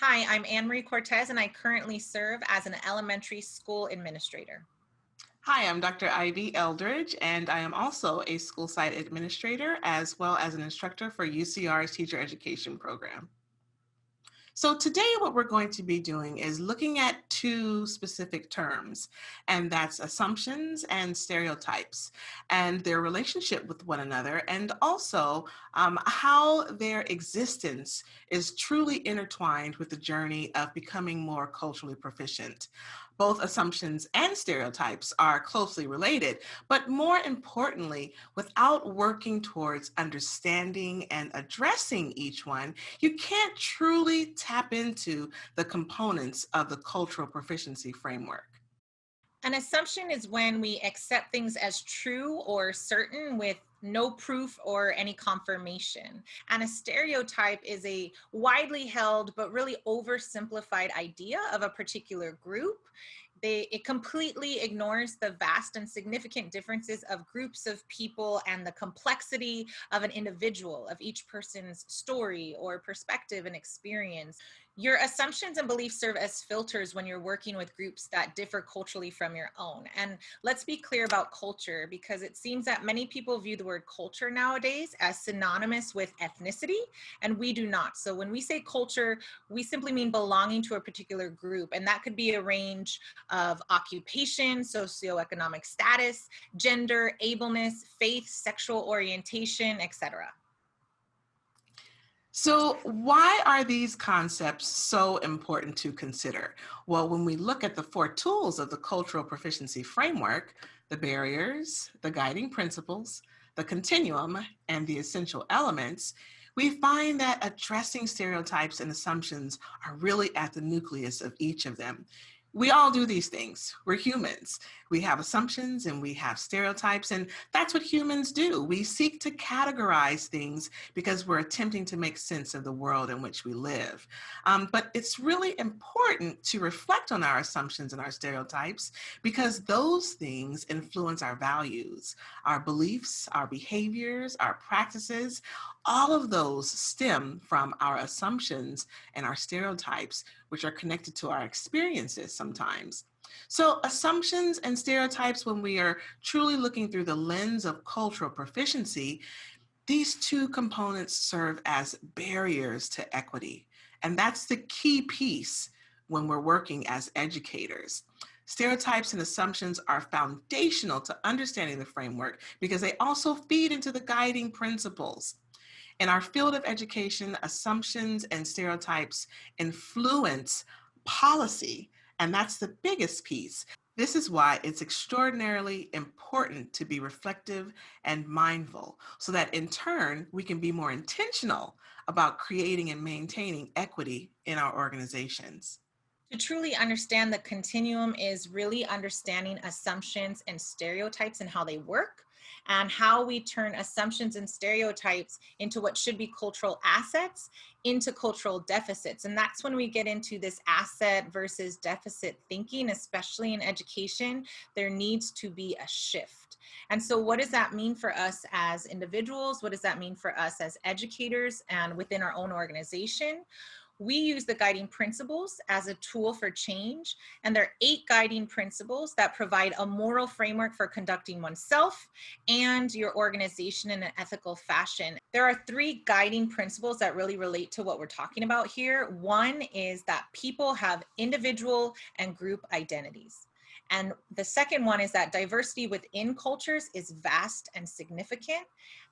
Hi, I'm Anne Marie Cortez, and I currently serve as an elementary school administrator. Hi, I'm Dr. Ivy Eldridge, and I am also a school site administrator as well as an instructor for UCR's teacher education program. So, today, what we're going to be doing is looking at two specific terms, and that's assumptions and stereotypes, and their relationship with one another, and also how their existence is truly intertwined with the journey of becoming more culturally proficient. Both assumptions and stereotypes are closely related, but more importantly, without working towards understanding and addressing each one, you can't truly tap into the components of the cultural proficiency framework. An assumption is when we accept things as true or certain with no proof or any confirmation. And a stereotype is a widely held but really oversimplified idea of a particular group. It completely ignores the vast and significant differences of groups of people and the complexity of an individual, of each person's story or perspective and experience. Your assumptions and beliefs serve as filters when you're working with groups that differ culturally from your own. And let's be clear about culture, because it seems that many people view the word culture nowadays as synonymous with ethnicity, and we do not. So when we say culture, we simply mean belonging to a particular group, and that could be a range of occupation, socioeconomic status, gender, ableness, faith, sexual orientation, etc. So, why are these concepts so important to consider? Well, when we look at the four tools of the cultural proficiency framework, the barriers, the guiding principles, the continuum, and the essential elements, we find that addressing stereotypes and assumptions are really at the nucleus of each of them. We all do these things. We're humans. We have assumptions and we have stereotypes, and that's what humans do. We seek to categorize things because we're attempting to make sense of the world in which we live. But it's really important to reflect on our assumptions and our stereotypes because those things influence our values, our beliefs, our behaviors, our practices. All of those stem from our assumptions and our stereotypes, which are connected to our experiences sometimes. So, assumptions and stereotypes, when we are truly looking through the lens of cultural proficiency, these two components serve as barriers to equity. And that's the key piece when we're working as educators. Stereotypes and assumptions are foundational to understanding the framework because they also feed into the guiding principles. In our field of education, assumptions and stereotypes influence policy, and that's the biggest piece. This is why it's extraordinarily important to be reflective and mindful so that in turn we can be more intentional about creating and maintaining equity in our organizations. To truly understand the continuum is really understanding assumptions and stereotypes and how they work, and how we turn assumptions and stereotypes into what should be cultural assets into cultural deficits. And that's when we get into this asset versus deficit thinking, especially in education. There needs to be a shift. And so, what does that mean for us as individuals? What does that mean for us as educators and within our own organization? We use the guiding principles as a tool for change, and there are 8 guiding principles that provide a moral framework for conducting oneself and your organization in an ethical fashion. There are 3 guiding principles that really relate to what we're talking about here. One is that people have individual and group identities. And the second one is that diversity within cultures is vast and significant,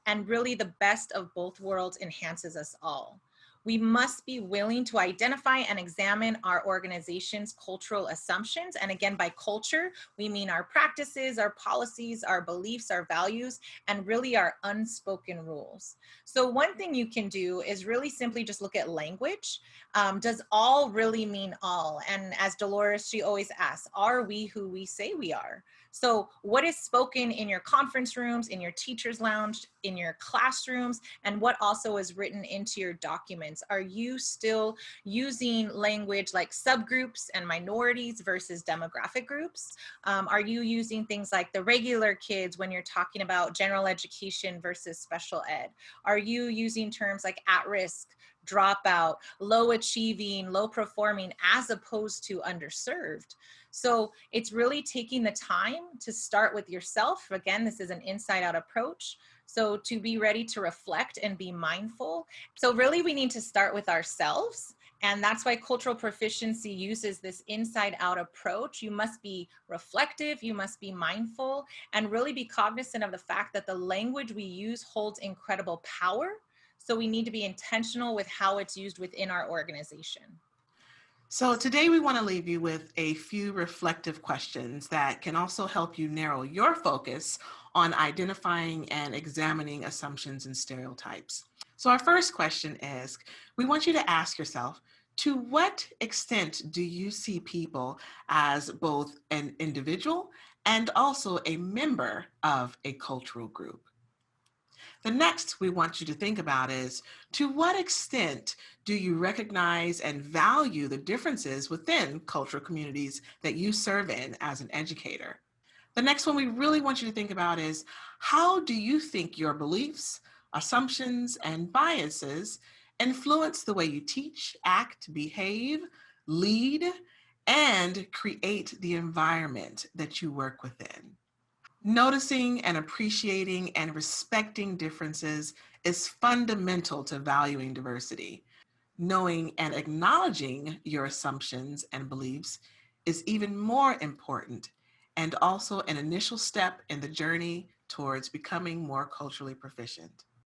and really the best of both worlds enhances us all. We must be willing to identify and examine our organization's cultural assumptions. And again, by culture, we mean our practices, our policies, our beliefs, our values, and really our unspoken rules. So, one thing you can do is really simply just look at language. Does all really mean all? And as Dolores, she always asks, are we who we say we are? So, what is spoken in your conference rooms, in your teacher's lounge, in your classrooms, and what also is written into your documents? Are you still using language like subgroups and minorities versus demographic groups? Are you using things like the regular kids when you're talking about general education versus special ed? Are you using terms like at risk dropout, low achieving, low performing, as opposed to underserved. So it's really taking the time to start with yourself. Again, this is an inside out approach. So to be ready to reflect and be mindful. So really we need to start with ourselves. And that's why cultural proficiency uses this inside out approach. You must be reflective, you must be mindful, and really be cognizant of the fact that the language we use holds incredible power. So we need to be intentional with how it's used within our organization. So today we want to leave you with a few reflective questions that can also help you narrow your focus on identifying and examining assumptions and stereotypes. So our first question is, we want you to ask yourself, to what extent do you see people as both an individual and also a member of a cultural group? The next we want you to think about is, to what extent do you recognize and value the differences within cultural communities that you serve in as an educator? The next one we really want you to think about is, how do you think your beliefs, assumptions, and biases influence the way you teach, act, behave, lead, and create the environment that you work within? Noticing and appreciating and respecting differences is fundamental to valuing diversity. Knowing and acknowledging your assumptions and beliefs is even more important, and also an initial step in the journey towards becoming more culturally proficient.